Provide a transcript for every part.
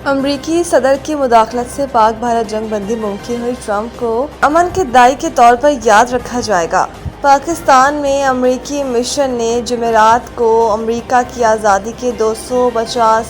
अमरीकी सदर की मुदाखलत से पाक भारत जंग बंदी मुमकिन हुई, ट्रंप को अमन के दाई के तौर पर याद रखा जाएगा। पाकिस्तान में अमरीकी मिशन ने जुमेरात को अमरीका की आज़ादी के 250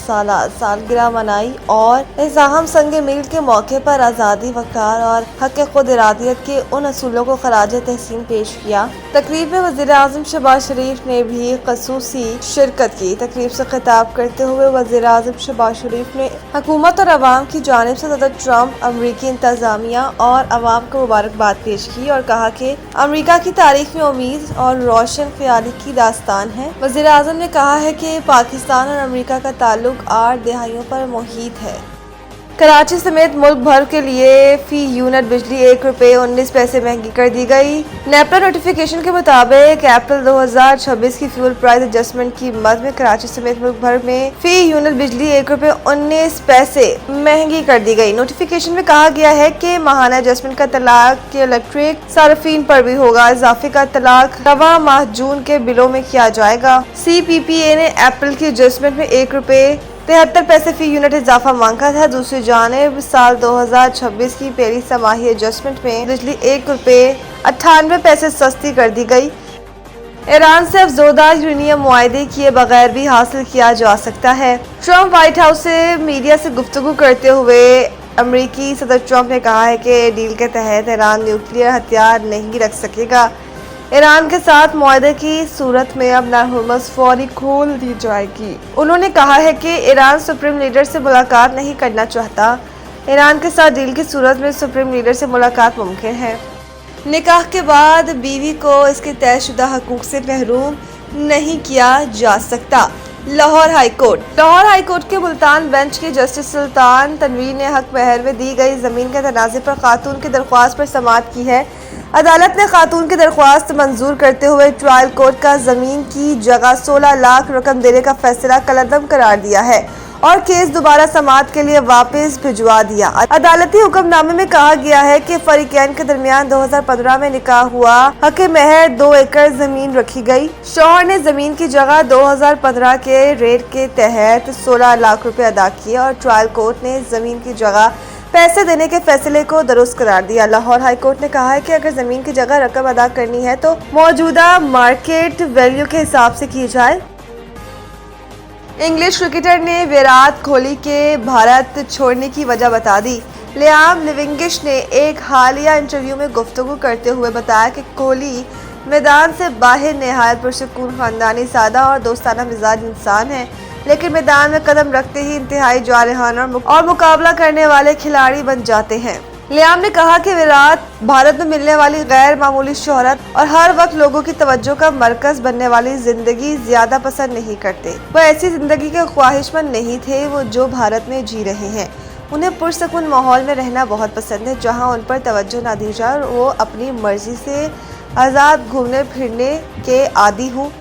सालगिरह मनाई और इस अहम संग मील के मौके पर आज़ादी, वक़ार और हक़ खुद इरादियत के उन असूलों को खराज तहसीन पेश किया। तकरीब में वज़ीर आज़म शहबाज शरीफ ने भी ख़ुसूसी शिरकत की। तकरीब से खिताब करते हुए वज़ीर आज़म शहबाज शरीफ ने हुकूमत और अवाम की जानिब से सदर ट्रंप, अमरीकी इंतज़ामिया और अवाम को मुबारकबाद पेश की और कहा कि अमरीका की तारीख में उम्मीद और रोशन ख्याली की दास्तान है। वज़ीर आज़म ने कहा है कि पाकिस्तान और अमरीका का ताल्लुक 8 दहाइयों पर मुहित है। कराची समेत मुल्क भर के लिए फी यूनिट बिजली ₹1.19 महंगी कर दी गई। नेपरा नोटिफिकेशन के मुताबिक अप्रैल 2026 की फ्यूल प्राइस एडजस्टमेंट की मद में कराची समेत मुल्क भर में फी यूनिट बिजली ₹1.19 महंगी कर दी गई। नोटिफिकेशन में कहा गया है कि माहाना एडजस्टमेंट का इतलाक इलेक्ट्रिक सार्फिन पर भी होगा। इजाफे का इतलाक रवां माह जून के बिलों में किया जाएगा। CPPA ने अप्रैल की एडजस्टमेंट में ₹1.73 फी यूनिट इजाफा मांगा था। दूसरी जानिब साल 2026 की पहली समाही एडजस्टमेंट में बिजली ₹1.98 सस्ती कर दी गई। ईरान से अफजोदा यूरेनियम मुआहदे किए बगैर भी हासिल किया जा सकता है। ट्रंप व्हाइट हाउस से मीडिया से गुफ्तगू करते हुए अमरीकी सदर ट्रंप ने कहा है कि डील के तहत ईरान न्यूक्लियर हथियार नहीं रख सकेगा। ईरान के साथ मुआहदे की सूरत में अब नारहुर्मुज़ फौरी खोल दी जाएगी। उन्होंने कहा है कि ईरान सुप्रीम लीडर से मुलाकात नहीं करना चाहता। ईरान के साथ डील की सूरत में सुप्रीम लीडर से मुलाकात मुमकिन है। निकाह के बाद बीवी को इसके तयशुदा हकूक से महरूम नहीं किया जा सकता। लाहौर हाई कोर्ट के मुल्तान बेंच के जस्टिस सुल्तान तनवीर ने हक महर में दी गई ज़मीन के तनाज़े पर खातून की दरख्वास्त पर समाअत की है। अदालत ने खातून की दरख्वास्त मंजूर करते हुए ट्रायल कोर्ट का ज़मीन की जगह 16 लाख रकम देने का फैसला कलअदम करार दिया है और केस दोबारा समाअत के लिए वापस भिजवा दिया। अदालती हुक्मनामे में कहा गया है कि फरीकैन के दरमियान 2015 में निकाह हुआ। हक महर 2 एकड़ जमीन रखी गई। शौहर ने जमीन की जगह 2015 के रेट के तहत 16 लाख रुपए अदा किए और ट्रायल कोर्ट ने जमीन की जगह पैसे देने के फैसले को दुरुस्त करार दिया। लाहौर हाई कोर्ट ने कहा है कि अगर जमीन की जगह रकम अदा करनी है तो मौजूदा मार्केट वैल्यू के हिसाब से की जाए। इंग्लिश क्रिकेटर ने विराट कोहली के भारत छोड़ने की वजह बता दी। लियाम लिविंगिश ने एक हालिया इंटरव्यू में गुफ्तगू करते हुए बताया कि कोहली मैदान से बाहर निहायत पुरसुकून, खानदानी, सादा और दोस्ताना मिजाज इंसान है, लेकिन मैदान में कदम रखते ही इंतहाई जारहाना और मुकाबला करने वाले खिलाड़ी बन जाते हैं। लियाम ने कहा कि विराट भारत में मिलने वाली गैर मामूली शोहरत और हर वक्त लोगों की तवज्जो का मरकज बनने वाली जिंदगी ज्यादा पसंद नहीं करते। वो ऐसी जिंदगी के ख्वाहिशमंद नहीं थे वो जो भारत में जी रहे हैं। उन्हें पुरसुकून माहौल में रहना बहुत पसंद है, जहाँ उन पर तवज्जो ना दी जाए और वो अपनी मर्जी से आज़ाद घूमने फिरने के आदी हूँ।